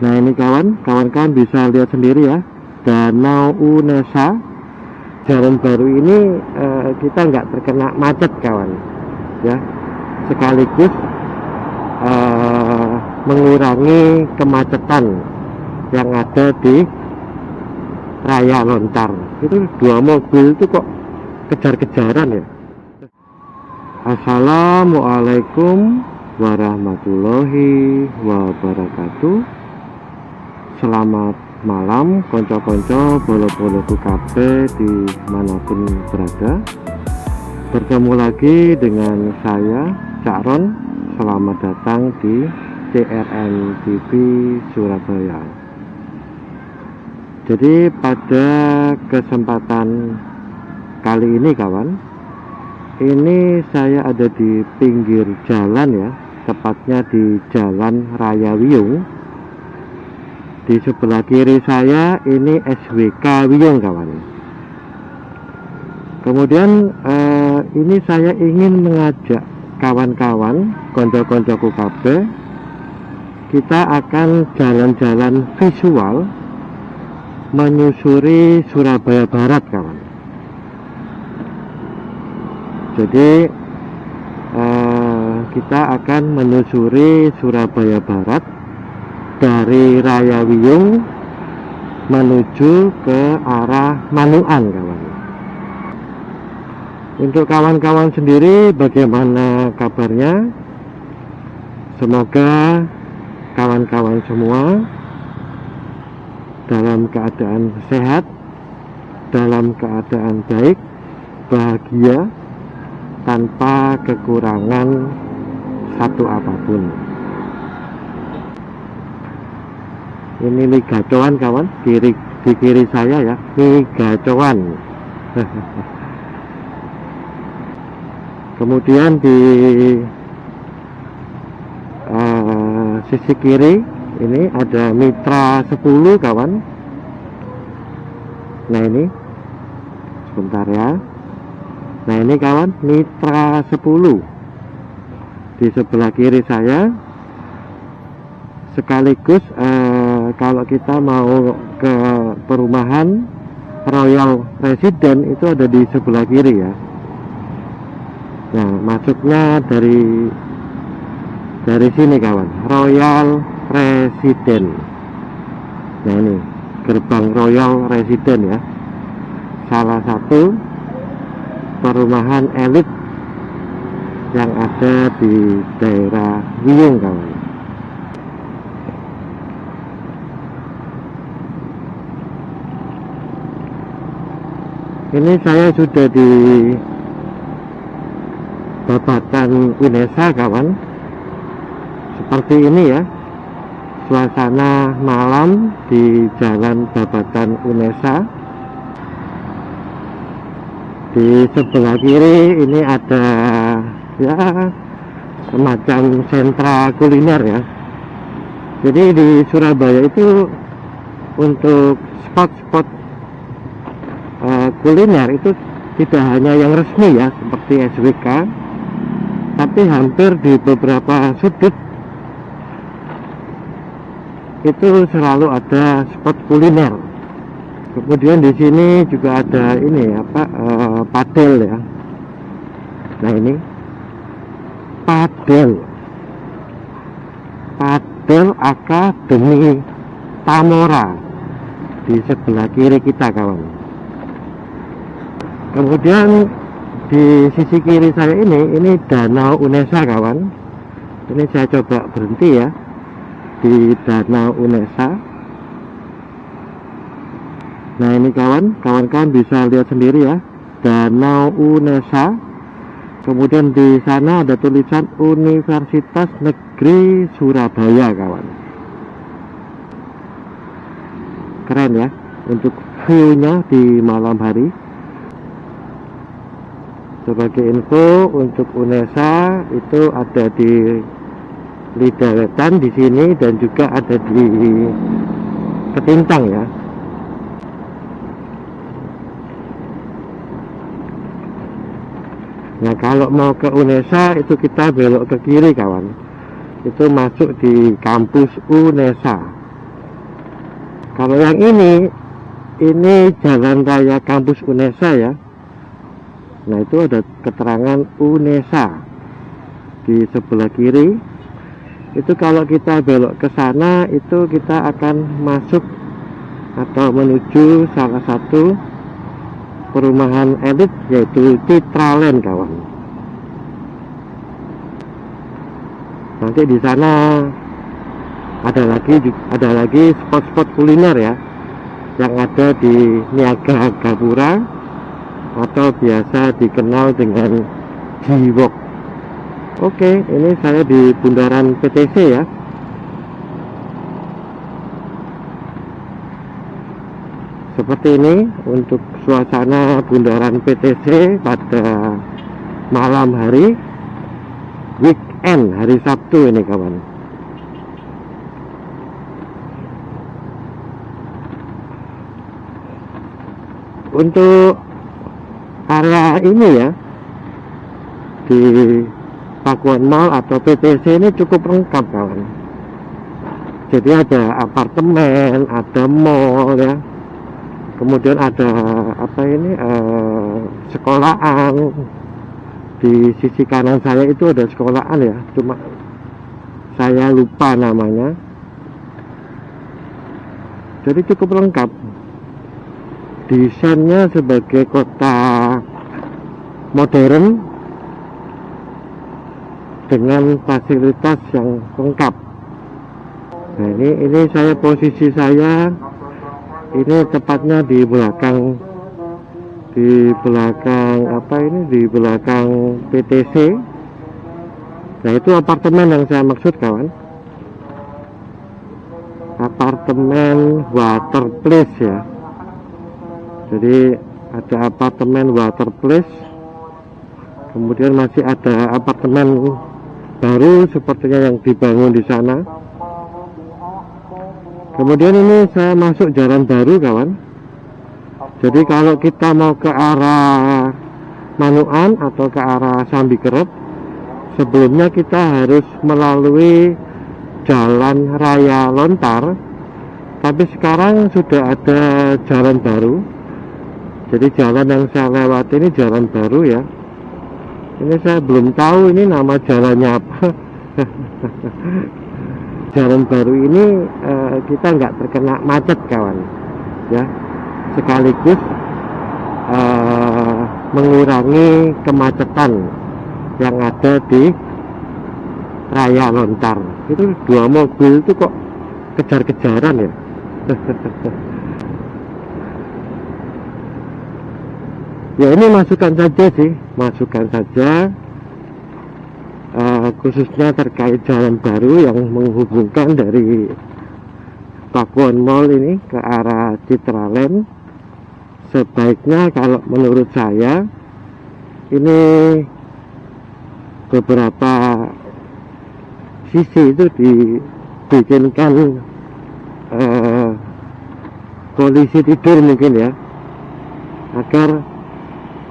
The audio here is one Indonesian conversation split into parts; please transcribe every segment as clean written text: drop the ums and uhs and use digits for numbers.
Nah ini kawan-kawan bisa lihat sendiri ya, Danau Unesa. Jalan baru ini kita nggak terkena macet kawan ya, sekaligus mengurangi kemacetan yang ada di Raya Lontar. Itu dua mobil itu kok kejar-kejaran ya. Assalamualaikum warahmatullahi wabarakatuh. Selamat malam konco-konco bolo-boloku kabeh di manapun berada. Bertemu lagi dengan saya Cak Ron. Selamat datang di CRN TV Surabaya. Jadi pada kesempatan kali ini kawan, ini saya ada di pinggir jalan ya, tepatnya di Jalan Raya Wiyung. Di sebelah kiri saya ini SWK Wiyung kawan. Kemudian ini saya ingin mengajak kawan-kawan konco-koncoku kabeh, kita akan jalan-jalan visual menyusuri Surabaya Barat kawan. Jadi kita akan menyusuri Surabaya Barat dari Raya Wiyung menuju ke arah Manuan kawan. Untuk kawan-kawan sendiri bagaimana kabarnya? Semoga kawan-kawan semua dalam keadaan sehat, dalam keadaan baik, bahagia, tanpa kekurangan satu apapun. Ini Migacoan kawan, di kiri saya ya, Migacoan. Kemudian di sisi kiri ini ada Mitra 10 kawan. Nah ini sebentar ya. Nah ini kawan, Mitra 10 di sebelah kiri saya. Sekaligus kalau kita mau ke perumahan Royal Resident itu ada di sebelah kiri ya. Nah masuknya dari sini kawan, Royal Resident. Nah ini gerbang Royal Resident ya, salah satu perumahan elit yang ada di daerah Wiyung kawan. Ini saya sudah di Babatan Unesa kawan. Seperti ini ya suasana malam di Jalan Babatan Unesa. Di sebelah kiri ini ada ya semacam sentra kuliner ya. Jadi di Surabaya itu untuk spot-spot kuliner itu tidak hanya yang resmi ya seperti SWK, tapi hampir di beberapa sudut itu selalu ada spot kuliner. Kemudian di sini juga ada ini apa padel ya. Nah ini padel Akademi Tamora di sebelah kiri kita kawan. Kemudian di sisi kiri saya ini Danau Unesa kawan. Ini saya coba berhenti ya di Danau Unesa. Nah ini kawan-kawan bisa lihat sendiri ya, Danau Unesa. Kemudian di sana ada tulisan Universitas Negeri Surabaya kawan. Keren ya untuk view-nya di malam hari. Sebagai info untuk Unesa itu ada di Lidah Wetan di sini dan juga ada di Ketintang ya. Nah kalau mau ke Unesa itu kita belok ke kiri kawan. Itu masuk di kampus Unesa. Kalau yang ini jalan raya kampus UNESA ya. Nah, itu ada keterangan UNESA di sebelah kiri. Itu kalau kita belok ke sana, itu kita akan masuk atau menuju salah satu perumahan elit, yaitu Citraland, kawan. Nanti di sana ada lagi spot-spot kuliner ya, yang ada di Niaga Gapura atau biasa dikenal dengan G-Walk. Oke, ini saya di bundaran PTC ya. Seperti ini untuk suasana bundaran PTC pada malam hari weekend, hari Sabtu ini, kawan. Untuk area ini ya, di Pakuan Mall atau PTC ini cukup lengkap, kawan. Jadi ada apartemen, ada mall ya, kemudian ada apa ini, sekolahan. Di sisi kanan saya itu ada sekolahan ya, cuma saya lupa namanya. Jadi cukup lengkap. Desainnya sebagai kota modern dengan fasilitas yang lengkap. Nah, ini posisi saya ini tepatnya di belakang apa ini, di belakang PTC. Nah, itu apartemen yang saya maksud, kawan. Apartemen Water Place ya. Jadi ada apartemen Water Place, kemudian masih ada apartemen baru sepertinya yang dibangun di sana. Kemudian ini saya masuk jalan baru, kawan. Jadi kalau kita mau ke arah Manuan atau ke arah Sambikerep, sebelumnya kita harus melalui jalan raya Lontar. Tapi sekarang sudah ada jalan baru. Jadi jalan yang saya lewati ini jalan baru ya. Ini saya belum tahu ini nama jalannya apa. Jalan baru ini kita nggak terkena macet, kawan ya, sekaligus mengurangi kemacetan yang ada di raya Lontar. Itu dua mobil itu kok kejar-kejaran ya. Ya, ini masukan saja sih, masukan saja, khususnya terkait jalan baru yang menghubungkan dari Pakuan Mall ini ke arah Citraland. Sebaiknya kalau menurut saya ini beberapa sisi itu dibikinkan polisi tidur mungkin ya, agar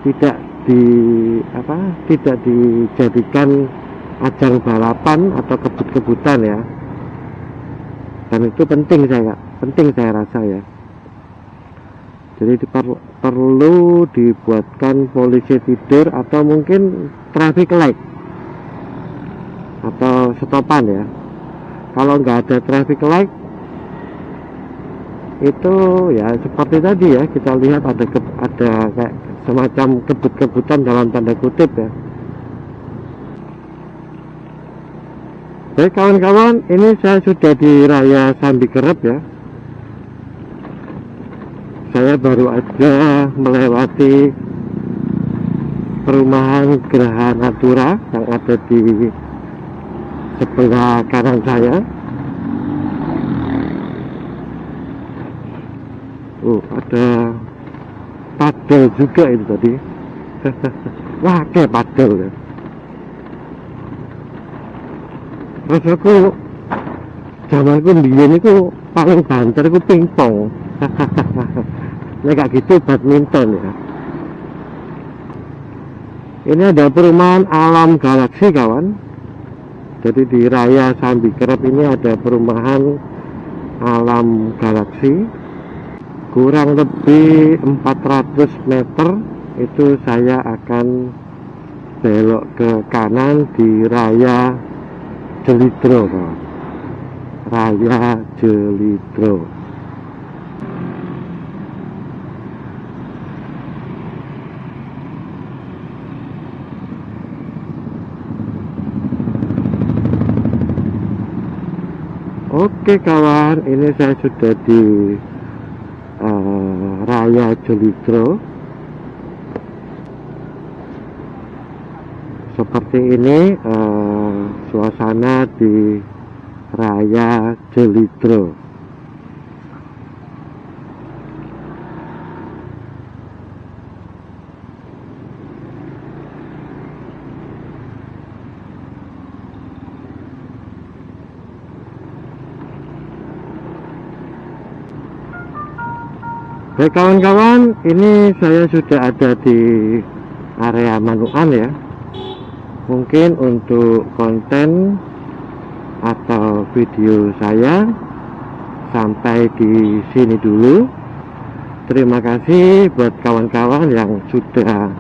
tidak dijadikan ajang balapan atau kebut-kebutan ya. Dan itu penting saya rasa ya. Jadi perlu dibuatkan polisi tidur atau mungkin traffic light atau stopan ya. Kalau nggak ada traffic light itu ya seperti tadi ya, kita lihat ada kayak semacam kebut-kebutan dalam tanda kutip ya. Baik kawan-kawan, ini saya sudah di raya Sambikerep ya. Saya baru aja melewati perumahan Geraha Natura yang ada di sebelah kanan saya. Ada padel juga itu tadi. Wah, kayak padel ya. Terus aku zamanku mbiyen iku paling banter iku pingpong. Nek gak gitu badminton ya. Ini ada perumahan Alam Galaksi, kawan. Jadi di raya Sambikerep ini ada perumahan alam galaksi. Kurang lebih 400 meter itu saya akan belok ke kanan di Raya Jelitro, Raya Jelitro. Oke kawan, ini saya sudah di Raya Jelitro. Seperti ini suasana di Raya Jelitro. Baik kawan-kawan, ini saya sudah ada di area Manukan ya. Mungkin untuk konten atau video saya sampai di sini dulu. Terima kasih buat kawan-kawan yang sudah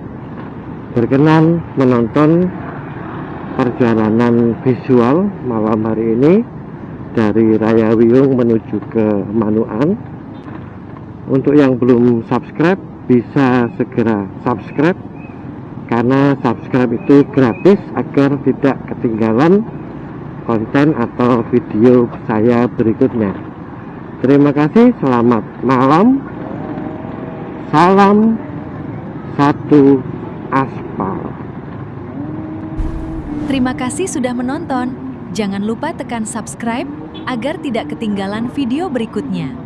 berkenan menonton perjalanan visual malam hari ini dari Raya Wiyung menuju ke Manukan. Untuk yang belum subscribe, bisa segera subscribe, karena subscribe itu gratis agar tidak ketinggalan konten atau video saya berikutnya. Terima kasih, selamat malam, salam satu aspal. Terima kasih sudah menonton. Jangan lupa tekan subscribe agar tidak ketinggalan video berikutnya.